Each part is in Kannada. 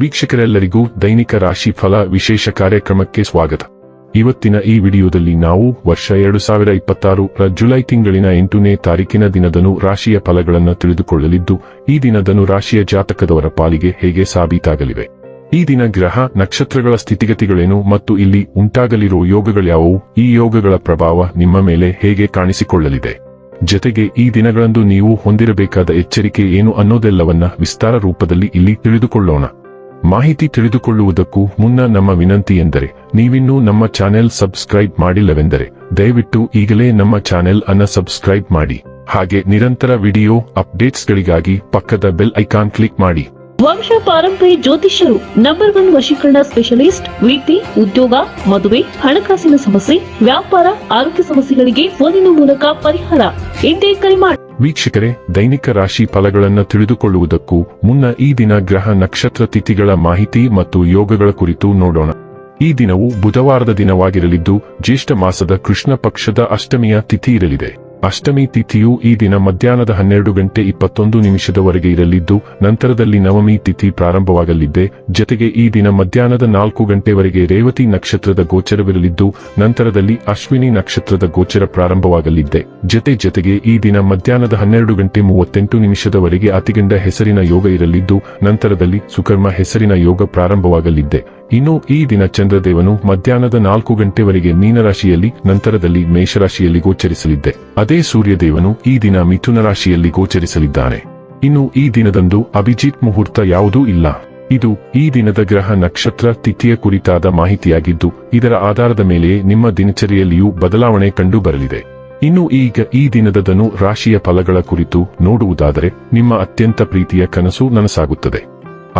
ವೀಕ್ಷಕರೆಲ್ಲರಿಗೂ ದೈನಿಕ ರಾಶಿ ಫಲ ವಿಶೇಷ ಕಾರ್ಯಕ್ರಮಕ್ಕೆ ಸ್ವಾಗತ. ಇವತ್ತಿನ ಈ ವಿಡಿಯೋದಲ್ಲಿ ನಾವು ವರ್ಷ 2026 ರ ಜುಲೈ ತಿಂಗಳಿನ 8ನೇ ತಾರೀಕಿನ ದಿನದನು ರಾಶಿಯ ಫಲಗಳನ್ನು ತಿಳಿದುಕೊಳ್ಳಲಿದ್ದು, ಈ ದಿನದನು ರಾಶಿಯ ಜಾತಕದವರ ಪಾಲಿಗೆ ಹೇಗೆ ಸಾಬೀತಾಗಲಿವೆ, ಈ ದಿನ ಗ್ರಹ ನಕ್ಷತ್ರಗಳ ಸ್ಥಿತಿಗತಿಗಳೇನು ಮತ್ತು ಇಲ್ಲಿ ಉಂಟಾಗಲಿರುವ ಯೋಗಗಳ್ಯಾವುವು, ಈ ಯೋಗಗಳ ಪ್ರಭಾವ ನಿಮ್ಮ ಮೇಲೆ ಹೇಗೆ ಕಾಣಿಸಿಕೊಳ್ಳಲಿದೆ, ಜೊತೆಗೆ ಈ ದಿನಗಳಂದು ನೀವು ಹೊಂದಿರಬೇಕಾದ ಎಚ್ಚರಿಕೆ ಏನು ಅನ್ನೋದೆಲ್ಲವನ್ನ ವಿಸ್ತಾರ ರೂಪದಲ್ಲಿ ಇಲ್ಲಿ ತಿಳಿದುಕೊಳ್ಳೋಣ. ಮಾಹಿತಿ ತಿಳಿದುಕೊಳ್ಳುವುದಕ್ಕೂ ಮುನ್ನ ನಮ್ಮ ವಿನಂತಿ ಎಂದರೆ, ನೀವಿನ್ನೂ ನಮ್ಮ ಚಾನೆಲ್ ಸಬ್ಸ್ಕ್ರೈಬ್ ಮಾಡಿಲ್ಲವೆಂದರೆ ದಯವಿಟ್ಟು ಈಗಲೇ ನಮ್ಮ ಚಾನೆಲ್ ಅನ್ನು ಸಬ್ಸ್ಕ್ರೈಬ್ ಮಾಡಿ. ಹಾಗೆ ನಿರಂತರ ವಿಡಿಯೋ ಅಪ್ಡೇಟ್ಸ್ಗಳಿಗಾಗಿ ಪಕ್ಕದ ಬೆಲ್ ಐಕಾನ್ ಕ್ಲಿಕ್ ಮಾಡಿ. ವಂಶ ಪಾರಂಪರ್ಯ ಜ್ಯೋತಿಷ್ಯರು ನಂಬರ್ 1 ವಶೀಕರಣ ಸ್ಪೆಷಲಿಸ್ಟ್. ವೃತ್ತಿ, ಉದ್ಯೋಗ, ಮದುವೆ, ಹಣಕಾಸಿನ ಸಮಸ್ಯೆ, ವ್ಯಾಪಾರ, ಆರೋಗ್ಯ ಸಮಸ್ಯೆಗಳಿಗೆ ಫೋನಿನ ಮೂಲಕ ಪರಿಹಾರ. ಇಂದೇ ಕರೆ ಮಾಡಿ. ವೀಕ್ಷಕರೇ, ದೈನಿಕ ರಾಶಿ ಫಲಗಳನ್ನು ತಿಳಿದುಕೊಳ್ಳುವುದಕ್ಕೂ ಮುನ್ನ ಈ ದಿನ ಗ್ರಹ ನಕ್ಷತ್ರ ತಿಥಿಗಳ ಮಾಹಿತಿ ಮತ್ತು ಯೋಗಗಳ ಕುರಿತು ನೋಡೋಣ. ಈ ದಿನವು ಬುಧವಾರದ ದಿನವಾಗಿರಲಿದ್ದು, ಜ್ಯೇಷ್ಠ ಮಾಸದ ಕೃಷ್ಣ ಪಕ್ಷದ ಅಷ್ಟಮಿಯ ತಿಥಿ ಇರಲಿದೆ. ಅಷ್ಟಮಿ ತಿಥಿಯು ಈ ದಿನ ಮಧ್ಯಾಹ್ನದ 12:21 ಇರಲಿದ್ದು, ನಂತರದಲ್ಲಿ ನವಮಿ ತಿಥಿ ಪ್ರಾರಂಭವಾಗಲಿದೆ. ಜೊತೆಗೆ ಈ ದಿನ ಮಧ್ಯಾಹ್ನದ 4 ಗಂಟೆವರೆಗೆ ರೇವತಿ ನಕ್ಷತ್ರದ ಗೋಚರವಿರಲಿದ್ದು, ನಂತರದಲ್ಲಿ ಅಶ್ವಿನಿ ನಕ್ಷತ್ರದ ಗೋಚರ ಪ್ರಾರಂಭವಾಗಲಿದೆ. ಜೊತೆಗೆ ಈ ದಿನ ಮಧ್ಯಾಹ್ನದ 12:38 ಅತಿಗಂಡ ಹೆಸರಿನ ಯೋಗ ಇರಲಿದ್ದು, ನಂತರದಲ್ಲಿ ಸುಕರ್ಮ ಹೆಸರಿನ ಯೋಗ ಪ್ರಾರಂಭವಾಗಲಿದೆ. ಇನ್ನು ಈ ದಿನ ಚಂದ್ರದೇವನು ಮಧ್ಯಾಹ್ನದ 4 ಗಂಟೆವರೆಗೆ ಮೀನರಾಶಿಯಲ್ಲಿ, ನಂತರದಲ್ಲಿ ಮೇಷರಾಶಿಯಲ್ಲಿ ಗೋಚರಿಸಲಿದೆ. ಅದೇ ಸೂರ್ಯದೇವನು ಈ ದಿನ ಮಿಥುನ ರಾಶಿಯಲ್ಲಿ ಗೋಚರಿಸಲಿದ್ದಾನೆ. ಇನ್ನು ಈ ದಿನದಂದು ಅಭಿಜಿತ್ ಮುಹೂರ್ತ ಯಾವುದೂ ಇಲ್ಲ. ಇದು ಈ ದಿನದ ಗ್ರಹ ನಕ್ಷತ್ರ ತಿಥಿಯ ಕುರಿತಾದ ಮಾಹಿತಿಯಾಗಿದ್ದು, ಇದರ ಆಧಾರದ ಮೇಲೆ ನಿಮ್ಮ ದಿನಚರಿಯಲ್ಲಿಯೂ ಬದಲಾವಣೆ ಕಂಡು ಬರಲಿದೆ. ಇನ್ನು ಈಗ ಈ ದಿನದ ರಾಶಿಯ ಫಲಗಳ ಕುರಿತು ನೋಡುವುದಾದರೆ, ನಿಮ್ಮ ಅತ್ಯಂತ ಪ್ರೀತಿಯ ಕನಸು ನನಸಾಗುತ್ತದೆ.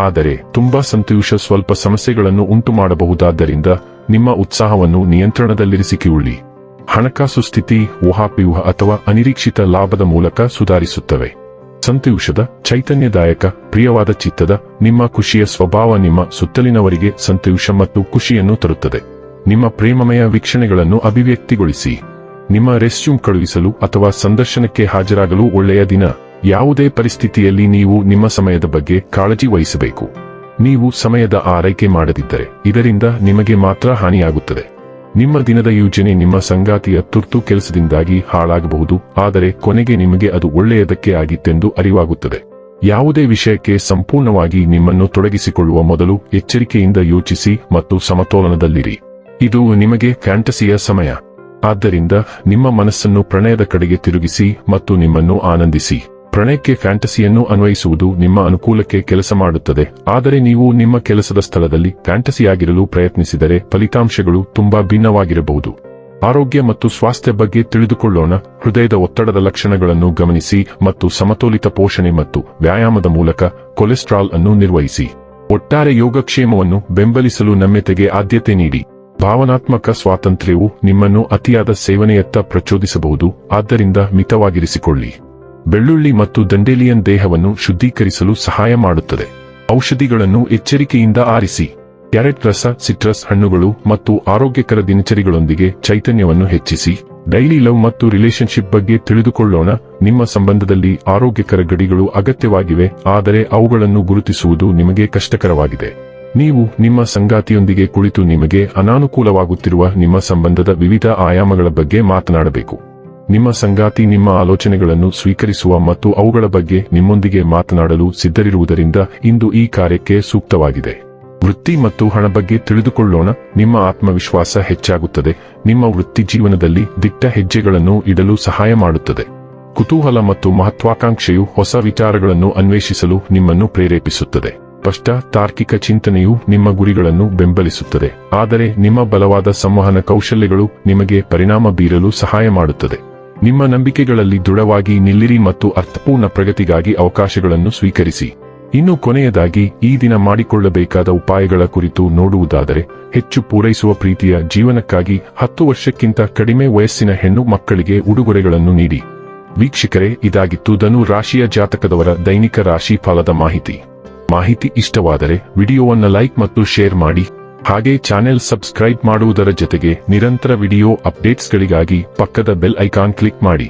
ಆದರೆ ತುಂಬಾ ಸಂತೋಷ ಸ್ವಲ್ಪ ಸಮಸ್ಯೆಗಳನ್ನು ಉಂಟು ಮಾಡಬಹುದಾದ್ದರಿಂದ ನಿಮ್ಮ ಉತ್ಸಾಹವನ್ನು ನಿಯಂತ್ರಣದಲ್ಲಿರಿಸಿಕೊಳ್ಳಿ. ಹಣಕಾಸು ಸ್ಥಿತಿ ಊಹಾಪೋಹ ಅಥವಾ ಅನಿರೀಕ್ಷಿತ ಲಾಭದ ಮೂಲಕ ಸುಧಾರಿಸುತ್ತವೆ. ಸಂತೋಷದ, ಚೈತನ್ಯದಾಯಕ, ಪ್ರಿಯವಾದ ಚಿತ್ತದ ನಿಮ್ಮ ಖುಷಿಯ ಸ್ವಭಾವ ನಿಮ್ಮ ಸುತ್ತಲಿನವರಿಗೆ ಸಂತೋಷ ಮತ್ತು ಖುಷಿಯನ್ನು ತರುತ್ತದೆ. ನಿಮ್ಮ ಪ್ರೇಮಮಯ ವೀಕ್ಷಣೆಗಳನ್ನು ಅಭಿವ್ಯಕ್ತಿಗೊಳಿಸಿ. ನಿಮ್ಮ ರೆಸ್ಯೂಮ್ ಕಳುಹಿಸಲು ಅಥವಾ ಸಂದರ್ಶನಕ್ಕೆ ಹಾಜರಾಗಲು ಒಳ್ಳೆಯ ದಿನ. ಯಾವುದೇ ಪರಿಸ್ಥಿತಿಯಲ್ಲಿ ನೀವು ನಿಮ್ಮ ಸಮಯದ ಬಗ್ಗೆ ಕಾಳಜಿ ವಹಿಸಬೇಕು. ನೀವು ಸಮಯದ ಆರೈಕೆ ಮಾಡದಿದ್ದರೆ ಇದರಿಂದ ನಿಮಗೆ ಮಾತ್ರ ಹಾನಿಯಾಗುತ್ತದೆ. ನಿಮ್ಮ ದಿನದ ಯೋಜನೆ ನಿಮ್ಮ ಸಂಗಾತಿಯ ತುರ್ತು ಕೆಲಸದಿಂದಾಗಿ ಹಾಳಾಗಬಹುದು, ಆದರೆ ಕೊನೆಗೆ ನಿಮಗೆ ಅದು ಒಳ್ಳೆಯದಕ್ಕೆ ಆಗಿತ್ತೆಂದು ಅರಿವಾಗುತ್ತದೆ. ಯಾವುದೇ ವಿಷಯಕ್ಕೆ ಸಂಪೂರ್ಣವಾಗಿ ನಿಮ್ಮನ್ನು ತೊಡಗಿಸಿಕೊಳ್ಳುವ ಮೊದಲು ಎಚ್ಚರಿಕೆಯಿಂದ ಯೋಚಿಸಿ ಮತ್ತು ಸಮತೋಲನದಲ್ಲಿರಿ. ಇದು ನಿಮಗೆ ಫ್ಯಾಂಟಸಿಯ ಸಮಯ. ಆದ್ದರಿಂದ ನಿಮ್ಮ ಮನಸ್ಸನ್ನು ಪ್ರಣಯದ ಕಡೆಗೆ ತಿರುಗಿಸಿ ಮತ್ತು ನಿಮ್ಮನ್ನು ಆನಂದಿಸಿ. ಪ್ರಣಯಕ್ಕೆ ಫ್ಯಾಂಟಸಿಯನ್ನು ಅನ್ವಯಿಸುವುದು ನಿಮ್ಮ ಅನುಕೂಲಕ್ಕೆ ಕೆಲಸ ಮಾಡುತ್ತದೆ, ಆದರೆ ನೀವು ನಿಮ್ಮ ಕೆಲಸದ ಸ್ಥಳದಲ್ಲಿ ಫ್ಯಾಂಟಸಿಯಾಗಿರಲು ಪ್ರಯತ್ನಿಸಿದರೆ ಫಲಿತಾಂಶಗಳು ತುಂಬಾ ಭಿನ್ನವಾಗಿರಬಹುದು. ಆರೋಗ್ಯ ಮತ್ತು ಸ್ವಾಸ್ಥ್ಯ ಬಗ್ಗೆ ತಿಳಿದುಕೊಳ್ಳೋಣ. ಹೃದಯದ ಒತ್ತಡದ ಲಕ್ಷಣಗಳನ್ನು ಗಮನಿಸಿ ಮತ್ತು ಸಮತೋಲಿತ ಪೋಷಣೆ ಮತ್ತು ವ್ಯಾಯಾಮದ ಮೂಲಕ ಕೊಲೆಸ್ಟ್ರಾಲ್ ಅನ್ನು ನಿರ್ವಹಿಸಿ. ಒಟ್ಟಾರೆ ಯೋಗಕ್ಷೇಮವನ್ನು ಬೆಂಬಲಿಸಲು ನಮ್ಯತೆಗೆ ಆದ್ಯತೆ ನೀಡಿ. ಭಾವನಾತ್ಮಕ ಸ್ವಾತಂತ್ರ್ಯವು ನಿಮ್ಮನ್ನು ಅತಿಯಾದ ಸೇವನೆಯತ್ತ ಪ್ರಚೋದಿಸಬಹುದು, ಆದ್ದರಿಂದ ಮಿತವಾಗಿರಿಸಿಕೊಳ್ಳಿ. ಬೆಳ್ಳುಳ್ಳಿ ಮತ್ತು ದಂಡೇಲಿಯನ್ ದೇಹವನ್ನು ಶುದ್ಧೀಕರಿಸಲು ಸಹಾಯ ಮಾಡುತ್ತದೆ. ಔಷಧಿಗಳನ್ನು ಎಚ್ಚರಿಕೆಯಿಂದ ಆರಿಸಿ. ಕ್ಯಾರೆಟ್ ರಸ, ಸಿಟ್ರಸ್ ಹಣ್ಣುಗಳು ಮತ್ತು ಆರೋಗ್ಯಕರ ದಿನಚರಿಗಳೊಂದಿಗೆ ಚೈತನ್ಯವನ್ನು ಹೆಚ್ಚಿಸಿ. ಡೈಲಿ ಲವ್ ಮತ್ತು ರಿಲೇಶನ್ಶಿಪ್ ಬಗ್ಗೆ ತಿಳಿದುಕೊಳ್ಳೋಣ. ನಿಮ್ಮ ಸಂಬಂಧದಲ್ಲಿ ಆರೋಗ್ಯಕರ ಗಡಿಗಳು ಅಗತ್ಯವಾಗಿವೆ, ಆದರೆ ಅವುಗಳನ್ನು ಗುರುತಿಸುವುದು ನಿಮಗೆ ಕಷ್ಟಕರವಾಗಿದೆ. ನೀವು ನಿಮ್ಮ ಸಂಗಾತಿಯೊಂದಿಗೆ ಕುಳಿತು ನಿಮಗೆ ಅನಾನುಕೂಲವಾಗುತ್ತಿರುವ ನಿಮ್ಮ ಸಂಬಂಧದ ವಿವಿಧ ಆಯಾಮಗಳ ಬಗ್ಗೆ ಮಾತನಾಡಬೇಕು. ನಿಮ್ಮ ಸಂಗಾತಿ ನಿಮ್ಮ ಆಲೋಚನೆಗಳನ್ನು ಸ್ವೀಕರಿಸುವ ಮತ್ತು ಅವುಗಳ ಬಗ್ಗೆ ನಿಮ್ಮೊಂದಿಗೆ ಮಾತನಾಡಲು ಸಿದ್ಧರಿರುವುದರಿಂದ ಇಂದು ಈ ಕಾರ್ಯಕ್ಕೆ ಸೂಕ್ತವಾಗಿದೆ. ವೃತ್ತಿ ಮತ್ತು ಹಣ ಬಗ್ಗೆ ತಿಳಿದುಕೊಳ್ಳೋಣ. ನಿಮ್ಮ ಆತ್ಮವಿಶ್ವಾಸ ಹೆಚ್ಚಾಗುತ್ತದೆ. ನಿಮ್ಮ ವೃತ್ತಿ ಜೀವನದಲ್ಲಿ ದಿಟ್ಟ ಹೆಜ್ಜೆಗಳನ್ನು ಇಡಲು ಸಹಾಯ ಮಾಡುತ್ತದೆ. ಕುತೂಹಲ ಮತ್ತು ಮಹತ್ವಾಕಾಂಕ್ಷೆಯು ಹೊಸ ವಿಚಾರಗಳನ್ನು ಅನ್ವೇಷಿಸಲು ನಿಮ್ಮನ್ನು ಪ್ರೇರೇಪಿಸುತ್ತದೆ. ಸ್ಪಷ್ಟ, ತಾರ್ಕಿಕ ಚಿಂತನೆಯು ನಿಮ್ಮ ಗುರಿಗಳನ್ನು ಬೆಂಬಲಿಸುತ್ತದೆ, ಆದರೆ ನಿಮ್ಮ ಬಲವಾದ ಸಂವಹನ ಕೌಶಲ್ಯಗಳು ನಿಮಗೆ ಪರಿಣಾಮ ಬೀರಲು ಸಹಾಯ ಮಾಡುತ್ತದೆ. ನಿಮ್ಮ ನಂಬಿಕೆಗಳಲ್ಲಿ ದೃಢವಾಗಿ ನಿಲ್ಲಿರಿ ಮತ್ತು ಅರ್ಥಪೂರ್ಣ ಪ್ರಗತಿಗಾಗಿ ಅವಕಾಶಗಳನ್ನು ಸ್ವೀಕರಿಸಿ. ಇನ್ನು ಕೊನೆಯದಾಗಿ ಈ ದಿನ ಮಾಡಿಕೊಳ್ಳಬೇಕಾದ ಉಪಾಯಗಳ ಕುರಿತು ನೋಡುವುದಾದರೆ, ಹೆಚ್ಚು ಪೂರೈಸುವ ಪ್ರೀತಿಯ ಜೀವನಕ್ಕಾಗಿ 10 ವರ್ಷಕ್ಕಿಂತ ಕಡಿಮೆ ವಯಸ್ಸಿನ ಹೆಣ್ಣು ಮಕ್ಕಳಿಗೆ ಉಡುಗೊರೆಗಳನ್ನು ನೀಡಿ. ವೀಕ್ಷಕರೇ, ಇದಾಗಿತ್ತು ಧನು ರಾಶಿಯ ಜಾತಕದವರ ದೈನಿಕ ರಾಶಿ ಫಲದ ಮಾಹಿತಿ ಇಷ್ಟವಾದರೆ ವಿಡಿಯೋವನ್ನು ಲೈಕ್ ಮತ್ತು ಶೇರ್ ಮಾಡಿ. ಹಾಗೆ ಚಾನೆಲ್ ಸಬ್ಸ್ಕ್ರೈಬ್ ಮಾಡುವುದರ ಜೊತೆಗೆ ನಿರಂತರ ವಿಡಿಯೋ ಅಪ್ಡೇಟ್ಸ್ಗಳಿಗಾಗಿ ಪಕ್ಕದ ಬೆಲ್ ಐಕಾನ್ ಕ್ಲಿಕ್ ಮಾಡಿ.